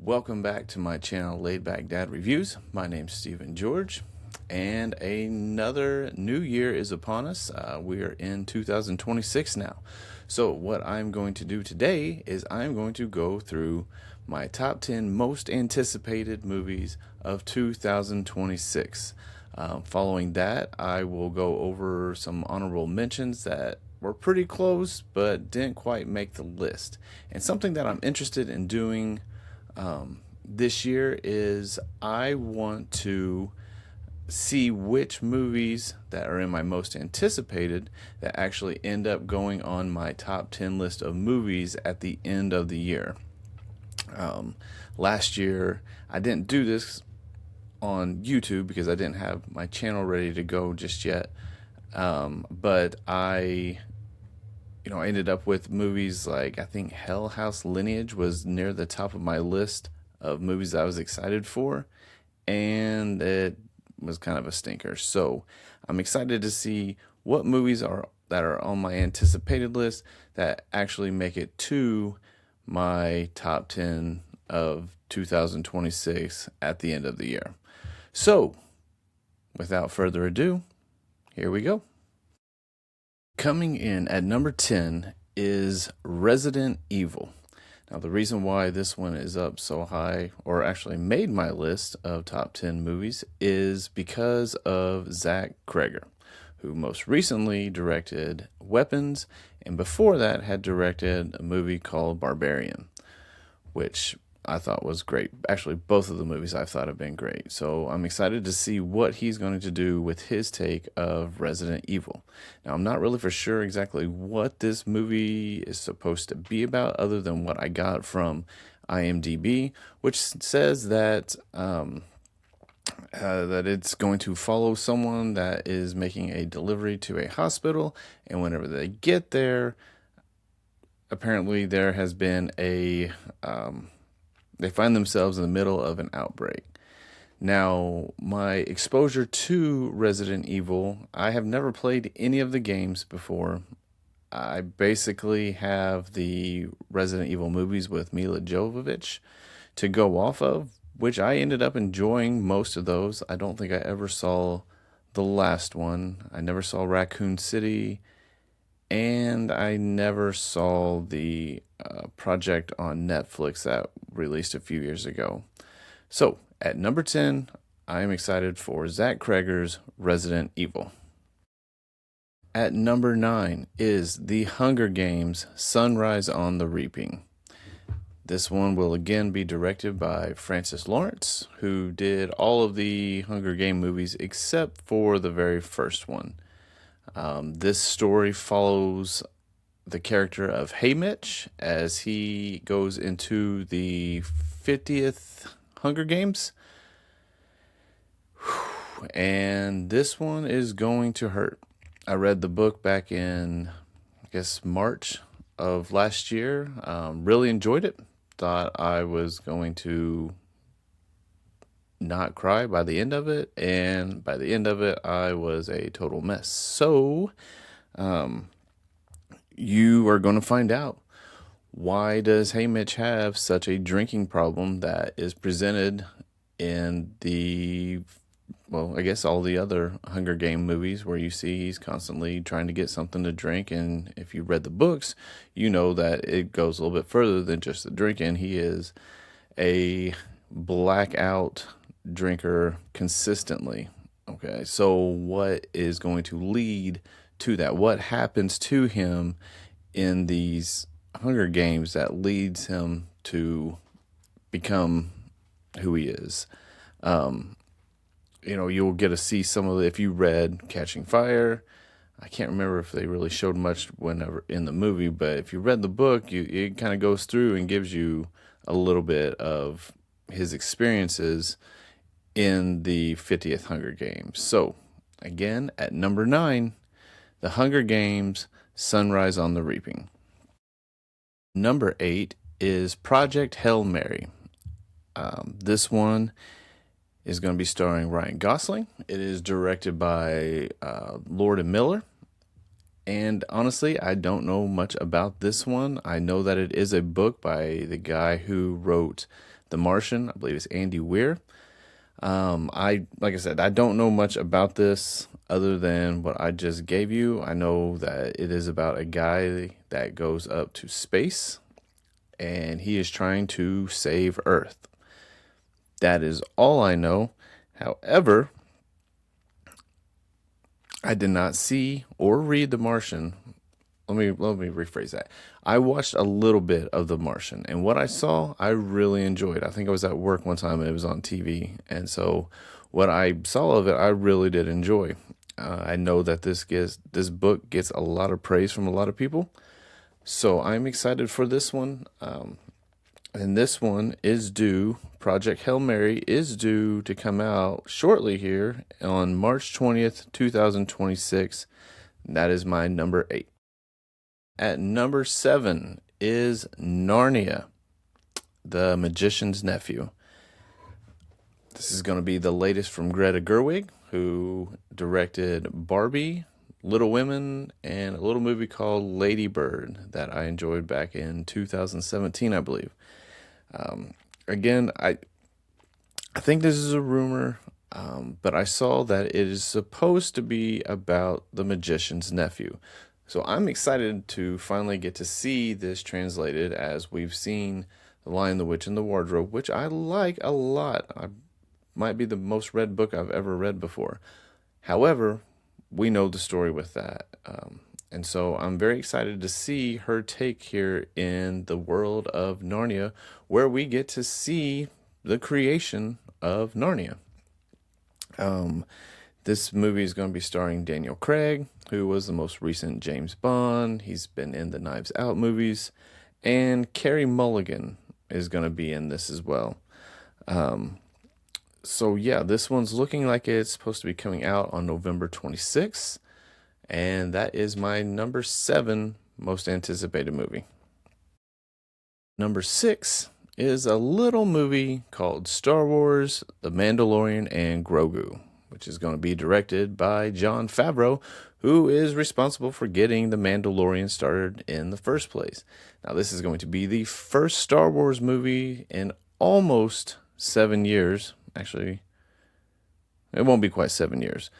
Welcome back to my channel, Laid Back Dad Reviews. My name's Stephen George, and another new year is upon us. We are in 2026 now. So what I'm going to do today is I'm going to go through my top 10 most anticipated movies of 2026. Following that, I will go over some honorable mentions that were pretty close but didn't quite make the list. And something that I'm interested in doing this year is I want to see which movies that are in my most anticipated that actually end up going on my top 10 list of movies at the end of the year. Last year, I didn't do this on YouTube because I didn't have my channel ready to go just yet. But I ended up with movies like, I think Hell House Lineage was near the top of my list of movies I was excited for, and it was kind of a stinker. So I'm excited to see what movies that are on my anticipated list that actually make it to my top 10 of 2026 at the end of the year. So without further ado, here we go. Coming in at number 10 is Resident Evil. Now, the reason why this one is up so high, or actually made my list of top 10 movies, is because of Zach Cregger, who most recently directed Weapons, and before that had directed a movie called Barbarian, which I thought was great. Actually, both of the movies I thought have been great. So I'm excited to see what he's going to do with his take of Resident Evil. Now, I'm not really for sure exactly what this movie is supposed to be about, other than what I got from IMDb, which says that that it's going to follow someone that is making a delivery to a hospital, and whenever they get there, apparently there has been they find themselves in the middle of an outbreak. Now, my exposure to Resident Evil, I have never played any of the games before. I basically have the Resident Evil movies with Mila Jovovich to go off of, which I ended up enjoying most of those. I don't think I ever saw the last one. I never saw Raccoon City, and I never saw the project on Netflix that released a few years ago. So, at number 10, I am excited for Zach Cregger's Resident Evil. At number 9 is The Hunger Games: Sunrise on the Reaping. This one will again be directed by Francis Lawrence, who did all of the Hunger Game movies except for the very first one. This story follows the character of Haymitch as he goes into the 50th Hunger Games. And this one is going to hurt. I read the book back in, I guess, March of last year. Really enjoyed it. Thought I was going to not cry by the end of it, and by the end of it I was a total mess. So you are going to find out, why does Haymitch have such a drinking problem that is presented in I guess all the other Hunger Game movies, where you see he's constantly trying to get something to drink. And if you read the books, you know that it goes a little bit further than just the drinking. He is a blackout drinker consistently. Okay, so what is going to lead to that? What happens to him in these Hunger Games that leads him to become who he is? You'll get to see some of it if you read Catching Fire. I can't remember if they really showed much whenever in the movie, but if you read the book, it kind of goes through and gives you a little bit of his experiences in the 50th Hunger Games. So, again, at number 9, The Hunger Games: Sunrise on the Reaping. Number 8 is Project Hail Mary. This one is going to be starring Ryan Gosling. It is directed by Lord and Miller. And honestly, I don't know much about this one. I know that it is a book by the guy who wrote The Martian. I believe it's Andy Weir. Like I said, I don't know much about this other than what I just gave you. I know that it is about a guy that goes up to space and he is trying to save Earth. That is all I know. However, I did not see or read The Martian. Let me rephrase that. I watched a little bit of The Martian, and what I saw, I really enjoyed. I think I was at work one time and it was on TV, and so what I saw of it, I really did enjoy. I know that this book gets a lot of praise from a lot of people, so I'm excited for this one. And this one is due. Project Hail Mary is due to come out shortly here on March 20th, 2026. That is my number 8. At number 7 is Narnia, the Magician's Nephew. This is going to be the latest from Greta Gerwig, who directed Barbie, Little Women, and a little movie called Lady Bird that I enjoyed back in 2017, I believe. Again, I think this is a rumor, but I saw that it is supposed to be about the Magician's Nephew. So I'm excited to finally get to see this translated, as we've seen The Lion, the Witch, and the Wardrobe, which I like a lot. I might be the most read book I've ever read before. However, we know the story with that. And so I'm very excited to see her take here in the world of Narnia, where we get to see the creation of Narnia. This movie is going to be starring Daniel Craig, who was the most recent James Bond. He's been in the Knives Out movies. And Carey Mulligan is going to be in this as well. So yeah, this one's looking like it's supposed to be coming out on November 26th. And that is my number 7 most anticipated movie. Number 6 is a little movie called Star Wars, The Mandalorian, and Grogu, which is going to be directed by Jon Favreau, who is responsible for getting The Mandalorian started in the first place. Now, this is going to be the first Star Wars movie in almost 7 years. Actually, it won't be quite 7 years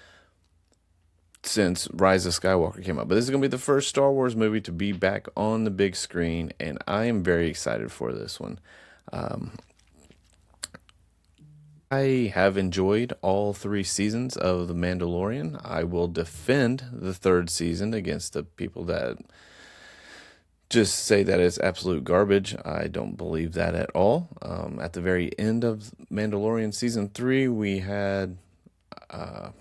since Rise of Skywalker came out. But this is going to be the first Star Wars movie to be back on the big screen, and I am very excited for this one. I have enjoyed all 3 seasons of The Mandalorian. I will defend the 3rd season against the people that just say that it's absolute garbage. I don't believe that at all. At the very end of Mandalorian season 3, we had The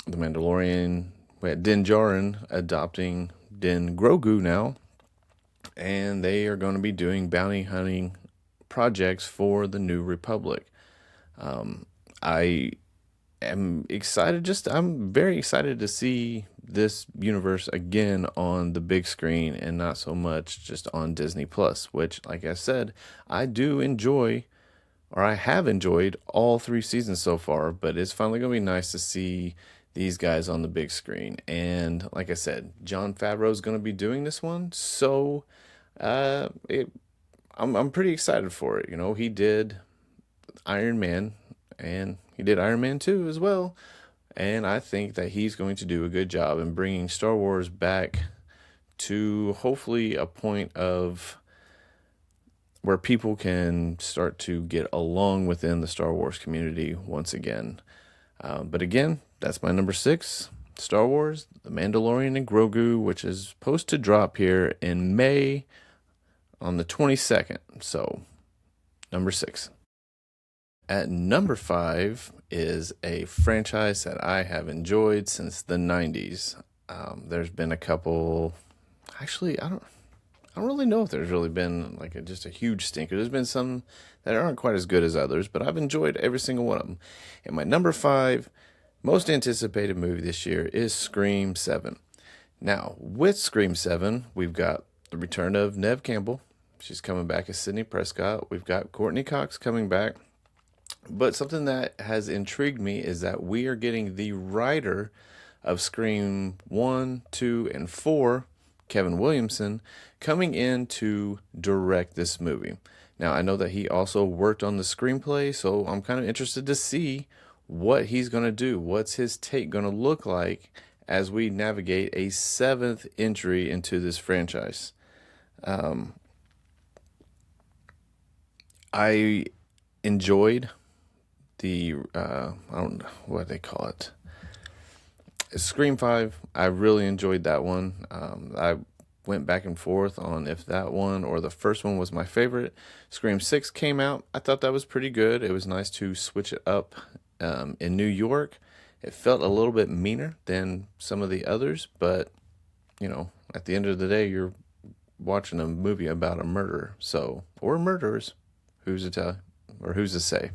Mandalorian. We had Din Djarin adopting Din Grogu now, and they are going to be doing bounty hunting projects for the New Republic. I am excited. I'm very excited to see this universe again on the big screen and not so much just on Disney Plus, which, like I said, I do enjoy, or I have enjoyed all 3 seasons so far, but it's finally going to be nice to see these guys on the big screen. And like I said, Jon Favreau is going to be doing this one, so I'm pretty excited for it. You know, he did Iron Man, and he did Iron Man 2 as well. And I think that he's going to do a good job in bringing Star Wars back to hopefully a point of where people can start to get along within the Star Wars community once again. But again, that's my number 6, Star Wars, The Mandalorian, and Grogu, which is supposed to drop here in May on the 22nd. So, number 6. At number 5 is a franchise that I have enjoyed since the 90s. There's been a couple. Actually, I don't really know if there's really been like just a huge stinker. There's been some that aren't quite as good as others, but I've enjoyed every single one of them. And my number 5 most anticipated movie this year is Scream 7. Now, with Scream 7, we've got the return of Neve Campbell. She's coming back as Sidney Prescott. We've got Courtney Cox coming back. But something that has intrigued me is that we are getting the writer of Scream 1, 2, and 4, Kevin Williamson, coming in to direct this movie. Now, I know that he also worked on the screenplay, so I'm kind of interested to see what he's going to do. What's his take going to look like as we navigate a seventh entry into this franchise? Um, I enjoyed the, I don't know what they call it. Scream 5, I really enjoyed that one. I went back and forth on if that one or the first one was my favorite. Scream 6 came out. I thought that was pretty good. It was nice to switch it up in New York. It felt a little bit meaner than some of the others, but, at the end of the day, you're watching a movie about a murder. So, or murderers. Who's to tell, or who's to say?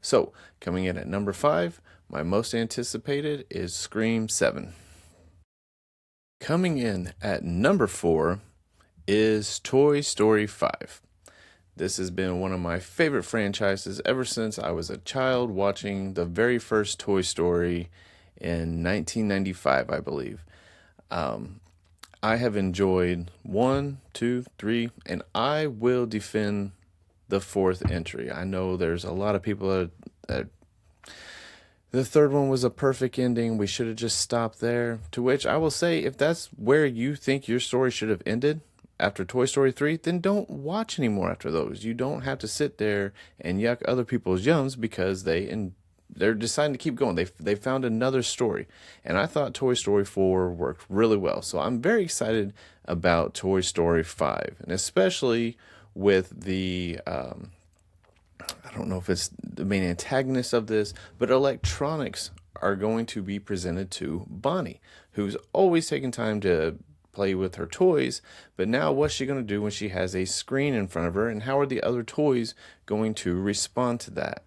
So, coming in at number 5, my most anticipated is Scream 7. Coming in at number 4 is Toy Story 5. This has been one of my favorite franchises ever since I was a child watching the very first Toy Story in 1995, I believe. I have enjoyed 1, 2, 3, and I will defend the fourth entry. I know there's a lot of people that the third one was a perfect ending. We should have just stopped there. To which I will say, if that's where you think your story should have ended after Toy Story 3, then don't watch anymore after those. You don't have to sit there and yuck other people's yums because they're deciding to keep going. They found another story. And I thought Toy Story 4 worked really well. So I'm very excited about Toy Story 5. And especially with the I don't know if it's the main antagonist of this, but electronics are going to be presented to Bonnie, who's always taking time to play with her toys, but now what's she going to do when she has a screen in front of her, and how are the other toys going to respond to that?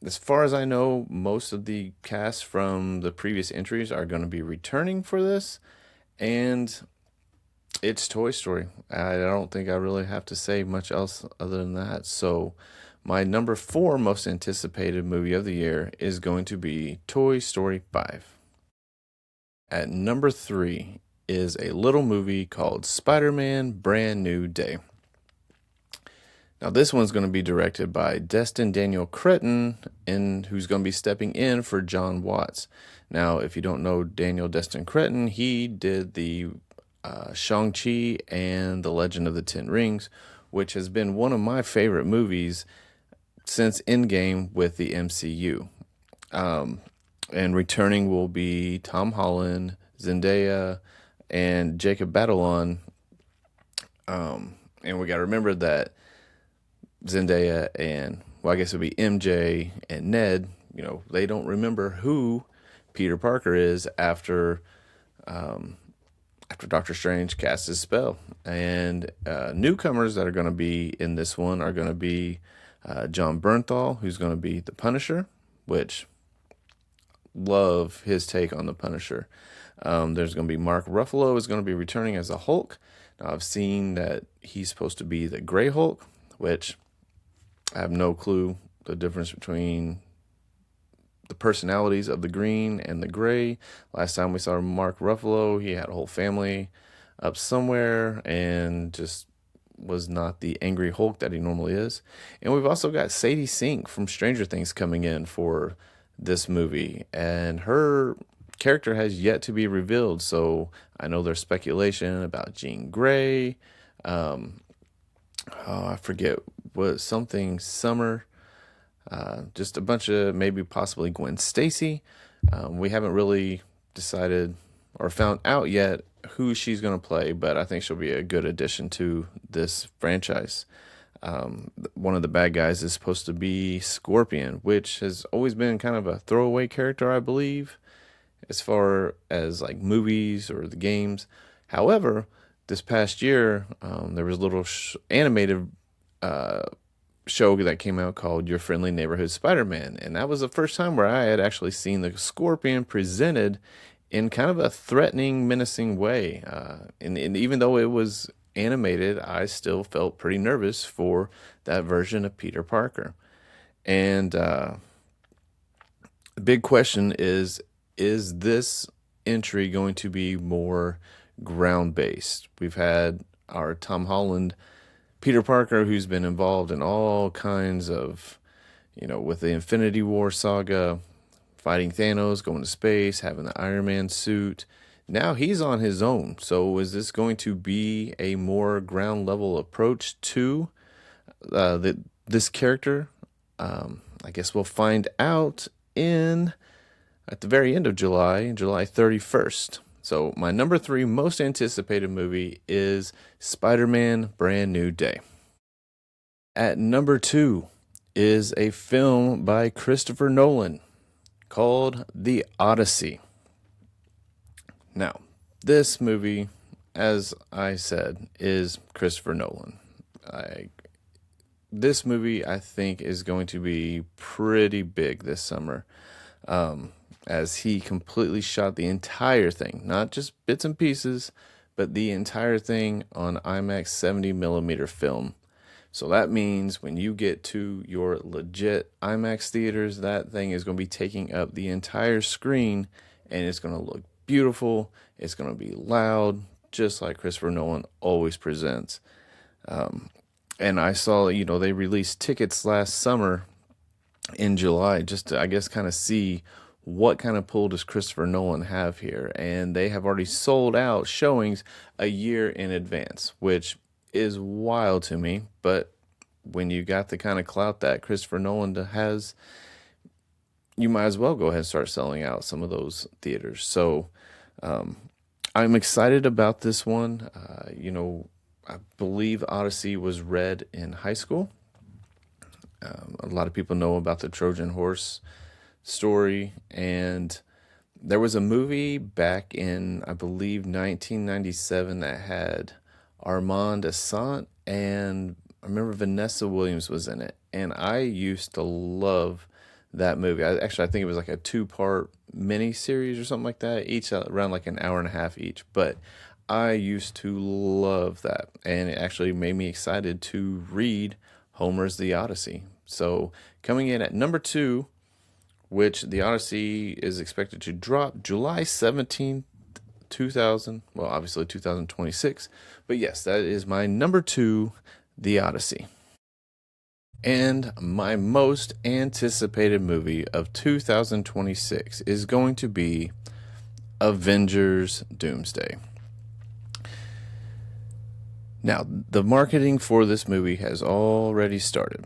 As far as I know, most of the cast from the previous entries are going to be returning for this, and it's Toy Story. I don't think I really have to say much else other than that. So my number 4 most anticipated movie of the year is going to be Toy Story 5. At number 3 is a little movie called Spider-Man Brand New Day. Now this one's going to be directed by Destin Daniel Cretton, who's going to be stepping in for John Watts. Now, if you don't know Daniel Destin Cretton, he did the Shang-Chi and The Legend of the Ten Rings, which has been one of my favorite movies since Endgame with the MCU. And returning will be Tom Holland, Zendaya, and Jacob Batalon. And we got to remember that Zendaya and, well, I guess it would be MJ and Ned, they don't remember who Peter Parker is after Doctor Strange casts his spell. And newcomers that are going to be in this one are going to be John Bernthal, who's going to be the Punisher, which love his take on the Punisher. There's going to be Mark Ruffalo is going to be returning as a Hulk. Now, I've seen that he's supposed to be the Gray Hulk, which I have no clue the difference between the personalities of the green and the gray. Last time we saw Mark Ruffalo, he had a whole family up somewhere and just was not the angry Hulk that he normally is. And we've also got Sadie Sink from Stranger Things coming in for this movie, and her character has yet to be revealed. So I know there's speculation about Jean Grey. I forget what, something Summer. Just a bunch of maybe possibly Gwen Stacy. We haven't really decided or found out yet who she's going to play, but I think she'll be a good addition to this franchise. One of the bad guys is supposed to be Scorpion, which has always been kind of a throwaway character, I believe, as far as like movies or the games. However, this past year, there was a little animated show that came out called Your Friendly Neighborhood Spider-Man, and that was the first time where I had actually seen the Scorpion presented in kind of a threatening, menacing way. And even though it was animated, I still felt pretty nervous for that version of Peter Parker. And the big question is this entry going to be more ground-based? We've had our Tom Holland Peter Parker, who's been involved in all kinds of, with the Infinity War saga, fighting Thanos, going to space, having the Iron Man suit. Now he's on his own. So is this going to be a more ground level approach to this character? I guess we'll find out at the very end of July, July 31st. So my number 3 most anticipated movie is Spider-Man Brand New Day. At number 2 is a film by Christopher Nolan called The Odyssey. Now, this movie, as I said, is Christopher Nolan. This movie, I think, is going to be pretty big this summer, as he completely shot the entire thing, not just bits and pieces, but the entire thing on IMAX 70 millimeter film. So that means when you get to your legit IMAX theaters, that thing is going to be taking up the entire screen, and it's going to look beautiful. It's going to be loud, just like Christopher Nolan always presents. And I saw, they released tickets last summer in July just to, I guess, kind of see what kind of pull does Christopher Nolan have here. And they have already sold out showings a year in advance, which is wild to me. But when you got the kind of clout that Christopher Nolan has, you might as well go ahead and start selling out some of those theaters. So I'm excited about this one. I believe Odyssey was read in high school. A lot of people know about the Trojan horse story, and there was a movie back in, I believe, 1997 that had Armand Assant, and I remember Vanessa Williams was in it, and I used to love that movie. I think it was like a 2-part mini series or something like that, each around like an hour and a half each, but I used to love that, and it actually made me excited to read Homer's The Odyssey. So coming in at number 2, which The Odyssey is expected to drop July 17th, 2026. But yes, that is my number 2, The Odyssey. And my most anticipated movie of 2026 is going to be Avengers Doomsday. Now, the marketing for this movie has already started.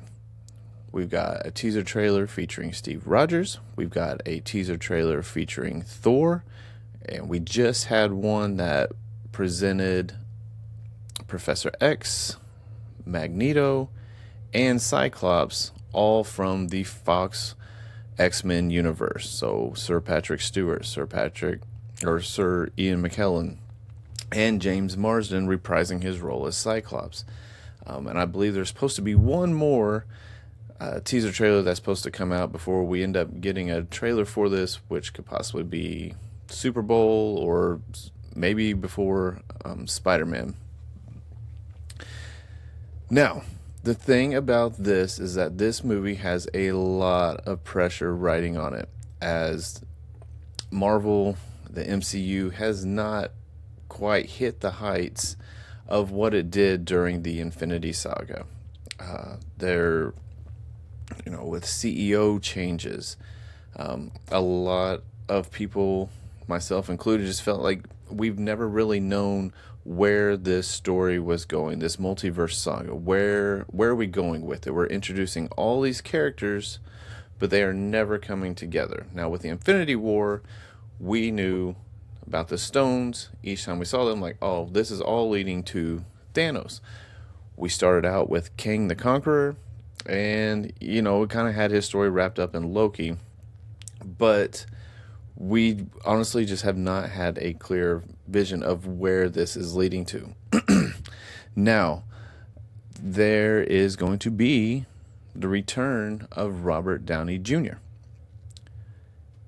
We've got a teaser trailer featuring Steve Rogers. We've got a teaser trailer featuring Thor. And we just had one that presented Professor X, Magneto, and Cyclops, all from the Fox X-Men universe. So Sir Patrick Stewart, Sir Ian McKellen, and James Marsden reprising his role as Cyclops. And I believe there's supposed to be one more teaser trailer that's supposed to come out before we end up getting a trailer for this, which could possibly be Super Bowl or maybe before Spider-Man. Now, the thing about this is that this movie has a lot of pressure riding on it, as Marvel, the MCU, has not quite hit the heights of what it did during the Infinity Saga. With CEO changes, a lot of people, myself included, just felt like we've never really known where this story was going, this multiverse saga. Where are we going with it? We're introducing all these characters, but they are never coming together. Now, with the Infinity War, we knew about the stones. Each time we saw them, like, oh, this is all leading to Thanos. We started out with King the Conqueror, and, we kind of had his story wrapped up in Loki, but we honestly just have not had a clear vision of where this is leading to. Now, there is going to be the return of Robert Downey Jr.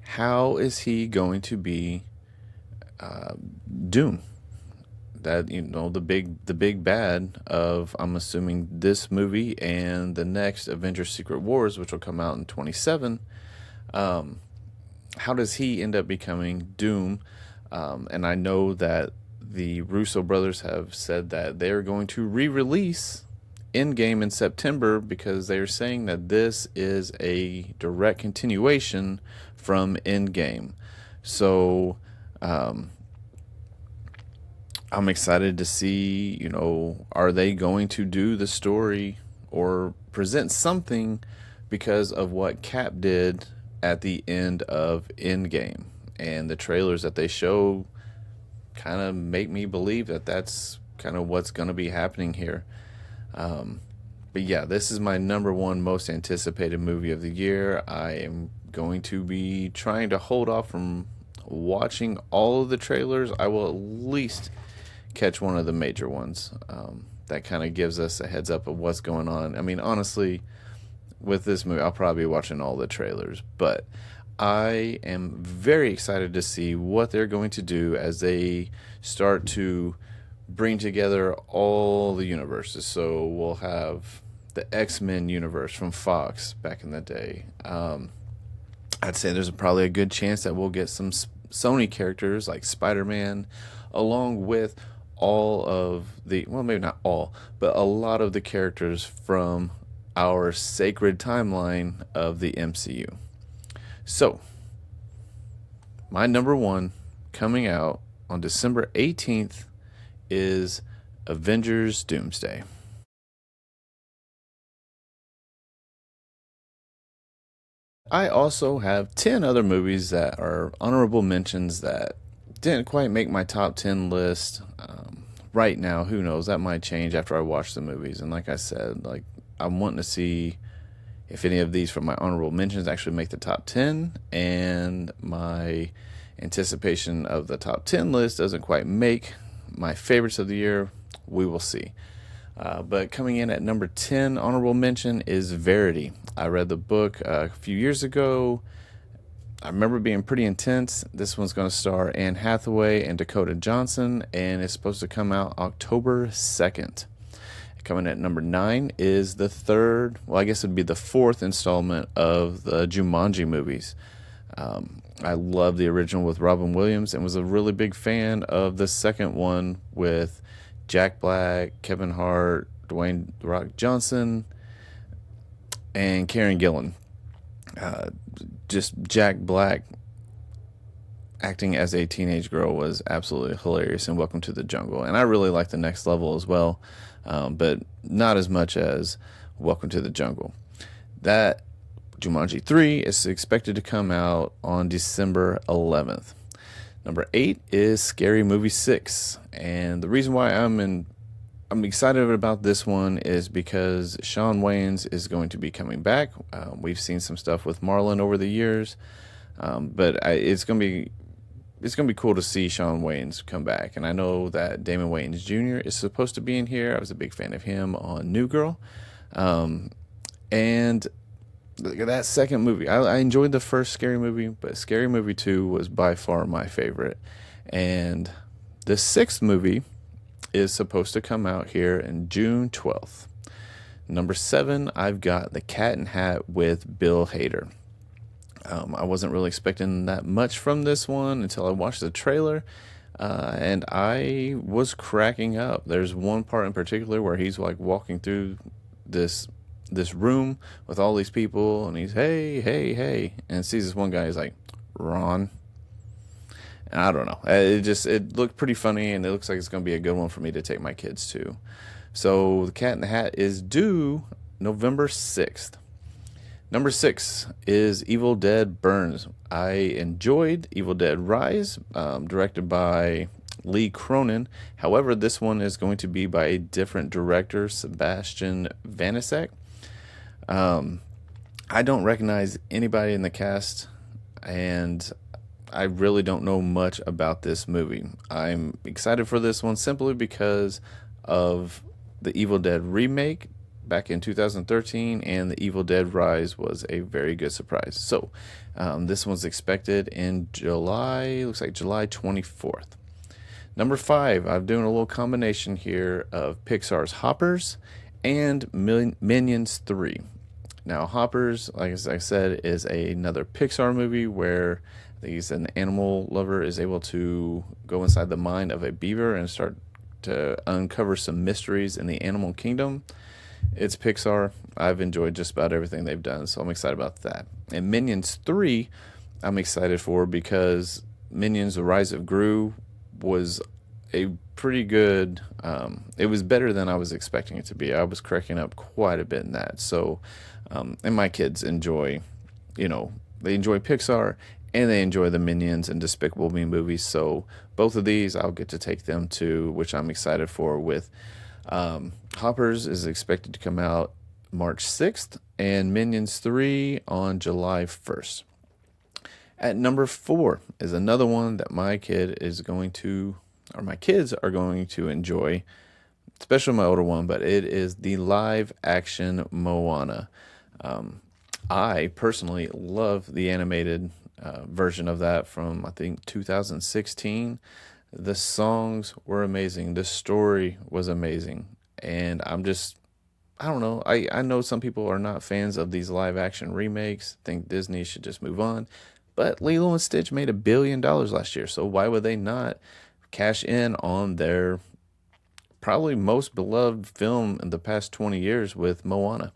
How is he going to be Doom? That, the big bad of, I'm assuming, this movie and the next Avengers Secret Wars, which will come out in 2027. How does he end up becoming Doom? And I know that the Russo brothers have said that they're going to re-release Endgame in September because they're saying that this is a direct continuation from Endgame. So I'm excited to see, are they going to do the story or present something because of what Cap did at the end of Endgame? And the trailers that they show kind of make me believe that that's kind of what's going to be happening here. But yeah, this is my number one most anticipated movie of the year. I am going to be trying to hold off from watching all of the trailers. I will at least catch one of the major ones. That kind of gives us a heads up of what's going on. I mean, honestly, with this movie, I'll probably be watching all the trailers, but I am very excited to see what they're going to do as they start to bring together all the universes. So we'll have the X-Men universe from Fox back in the day. I'd say there's probably a good chance that we'll get some Sony characters like Spider-Man, along with all of the, well, maybe not all, but a lot of the characters from our sacred timeline of the MCU. So, my number one coming out on December 18th is Avengers Doomsday. I also have 10 other movies that are honorable mentions that didn't quite make my top 10 list. Right now, who knows? That might change after I watch the movies. And like I said, I'm wanting to see if any of these from my honorable mentions actually make the top 10, and my anticipation of the top 10 list doesn't quite make my favorites of the year. We will see. But coming in at number 10 honorable mention is Verity. I read the book a few years ago. I remember it being pretty intense. This one's going to star Anne Hathaway and Dakota Johnson, and it's supposed to come out October 2nd. Coming at number 9 is the third, well, I guess it'd be the fourth installment of the Jumanji movies. I love the original with Robin Williams and was a really big fan of the second one with Jack Black, Kevin Hart, Dwayne "The Rock" Johnson, and Karen Gillan. Just Jack Black acting as a teenage girl was absolutely hilarious in Welcome to the Jungle. And I really like The Next Level as well, but not as much as Welcome to the Jungle. That Jumanji 3 is expected to come out on December 11th. Number 8 is Scary Movie 6. And the reason why I'm excited about this one is because Shawn Wayans is going to be coming back. We've seen some stuff with Marlon over the years, but it's going to be cool to see Shawn Wayans come back. And I know that Damon Wayans Jr. is supposed to be in here. I was a big fan of him on New Girl, and that second movie, I enjoyed the first Scary Movie, but Scary Movie 2 was by far my favorite. And the sixth movie is supposed to come out here in June 12th. Number 7, I've got The Cat in Hat with Bill Hader. I wasn't really expecting that much from this one until I watched the trailer, and I was cracking up. There's one part in particular where he's like walking through this room with all these people, and he's hey, hey, hey, and sees this one guy. He's like, Ron. And I don't know. It looked pretty funny, and it looks like it's going to be a good one for me to take my kids to. So The Cat in the Hat is due November 6th. Number 6 is Evil Dead Burns. I enjoyed Evil Dead Rise, directed by Lee Cronin. However, this one is going to be by a different director, Sebastian Vanisek. I don't recognize anybody in the cast, and I really don't know much about this movie. I'm excited for this one simply because of the Evil Dead remake back in 2013, and the Evil Dead Rise was a very good surprise. So this one's expected in July, looks like July 24th. Number 5, I'm doing a little combination here of Pixar's Hoppers and Minions 3. Now, Hoppers, like as I said, is another Pixar movie where an animal lover is able to go inside the mind of a beaver and start to uncover some mysteries in the animal kingdom. It's Pixar. I've enjoyed just about everything they've done, so I'm excited about that. And Minions 3, I'm excited for because Minions: The Rise of Gru was a pretty good. It was better than I was expecting it to be. I was cracking up quite a bit in that. So, and my kids enjoy, they enjoy Pixar and they enjoy the Minions and Despicable Me movies. So both of these I'll get to take them to, which I'm excited for. With Hoppers is expected to come out March 6th, and Minions 3 on July 1st. At number 4 is another one that my kid is going to, or my kids are going to enjoy, especially my older one, but it is the live action Moana. I personally love the animated version of that from, I think, 2016. The songs were amazing. The story was amazing. And I don't know. I know some people are not fans of these live action remakes, think Disney should just move on. But Lilo and Stitch made $1 billion last year. So why would they not cash in on their probably most beloved film in the past 20 years with Moana?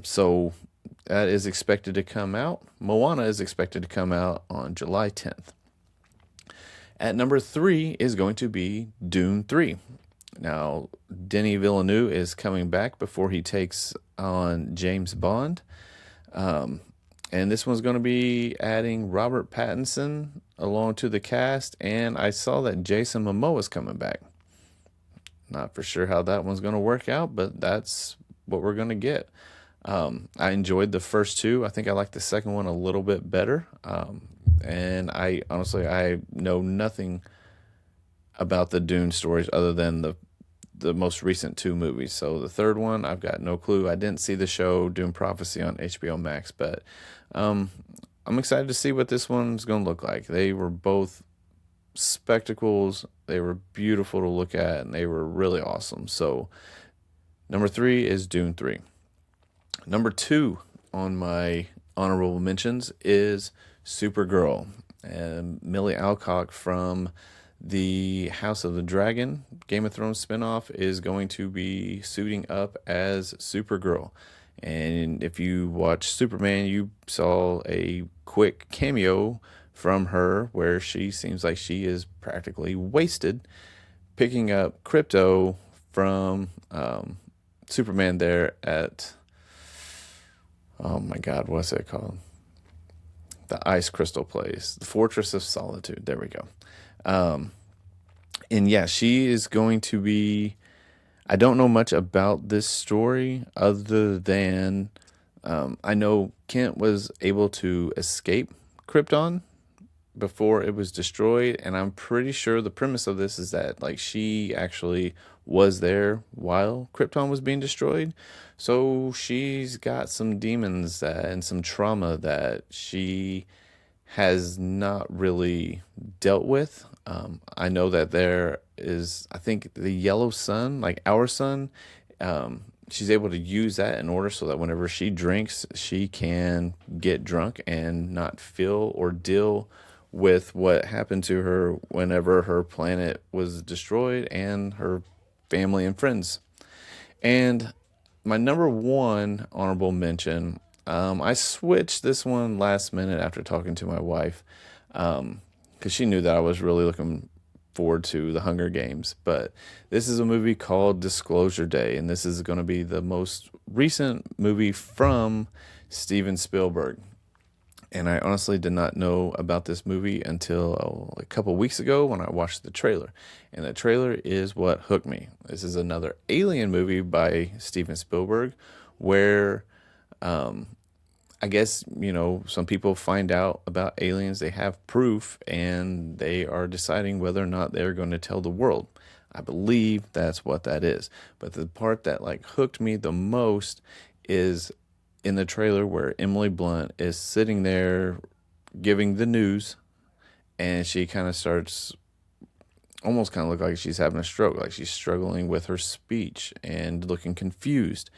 So that is expected to come out. Moana is expected to come out on July 10th. At number 3 is going to be Dune 3. Now, Denis Villeneuve is coming back before he takes on James Bond. And this one's going to be adding Robert Pattinson along to the cast. And I saw that Jason Momoa is coming back. Not for sure how that one's going to work out, but that's what we're going to get. I enjoyed the first two. I think I like the second one a little bit better. And I honestly know nothing about the Dune stories other than the most recent two movies. So the third one, I've got no clue. I didn't see the show Dune Prophecy on HBO Max, but I'm excited to see what this one's going to look like. They were both spectacles. They were beautiful to look at, and they were really awesome. So number 3 is Dune 3. Number 2 on my honorable mentions is Supergirl. And Millie Alcock from the House of the Dragon Game of Thrones spinoff is going to be suiting up as Supergirl. And if you watch Superman, you saw a quick cameo from her where she seems like she is practically wasted picking up crypto from Superman there at, oh my God, what's it called? The ice crystal place, the Fortress of Solitude. There we go. And yeah, she is going to be, I don't know much about this story other than I know Kent was able to escape Krypton before it was destroyed, and I'm pretty sure the premise of this is that like she actually was there while Krypton was being destroyed. So she's got some demons and some trauma that she has not really dealt with. I know that there is, I think, the yellow sun, like our sun, she's able to use that in order so that whenever she drinks, she can get drunk and not feel or deal with what happened to her whenever her planet was destroyed and her family and friends. And my number 1 honorable mention, I switched this one last minute after talking to my wife, because she knew that I was really looking forward to the Hunger Games. But this is a movie called Disclosure Day, and this is going to be the most recent movie from Steven Spielberg. And I honestly did not know about this movie until a couple weeks ago when I watched the trailer. And the trailer is what hooked me. This is another alien movie by Steven Spielberg where I guess, some people find out about aliens, they have proof, and they are deciding whether or not they're going to tell the world. I believe that's what that is. But the part that hooked me the most is in the trailer where Emily Blunt is sitting there giving the news, and she kind of starts almost kind of look like she's having a stroke, like she's struggling with her speech and looking confused.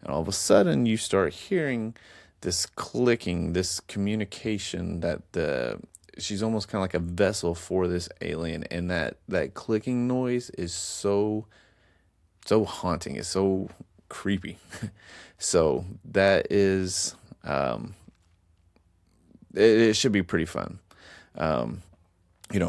And all of a sudden you start hearing this clicking, this communication that she's almost kind of like a vessel for this alien, and that clicking noise is so haunting. It's so creepy. So that is, it should be pretty fun.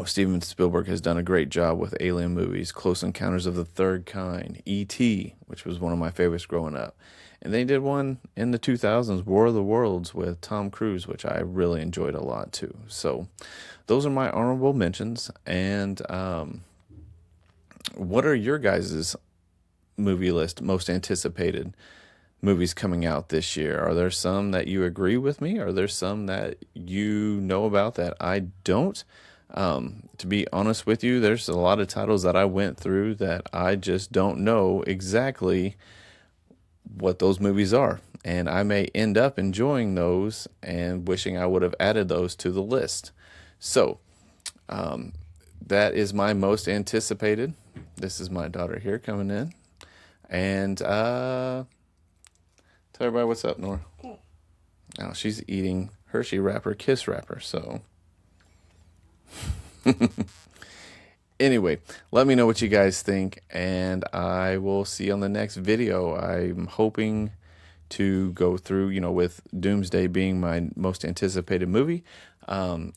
Steven Spielberg has done a great job with alien movies, Close Encounters of the Third Kind, E.T., which was one of my favorites growing up. And they did one in the 2000s, War of the Worlds with Tom Cruise, which I really enjoyed a lot too. So those are my honorable mentions. And what are your guys' movie list, most anticipated movies coming out this year? Are there some that you agree with me? Are there some that you know about that I don't? To be honest with you, there's a lot of titles that I went through that I just don't know exactly what those movies are. And I may end up enjoying those and wishing I would have added those to the list. So, that is my most anticipated. This is my daughter here coming in. And tell everybody what's up, Nora. Now she's eating Hershey wrapper, Kiss wrapper. So anyway, let me know what you guys think, and I will see you on the next video. I'm hoping to go through, with Doomsday being my most anticipated movie. I'm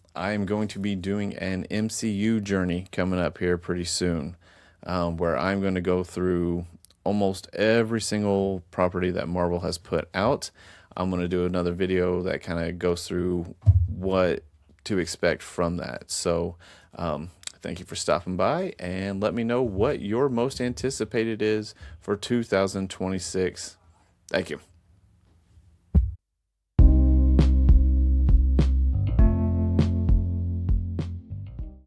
going to be doing an MCU journey coming up here pretty soon, where I'm going to go through almost every single property that Marvel has put out. I'm going to do another video that kind of goes through what to expect from that. So thank you for stopping by, and let me know what your most anticipated is for 2026. Thank you.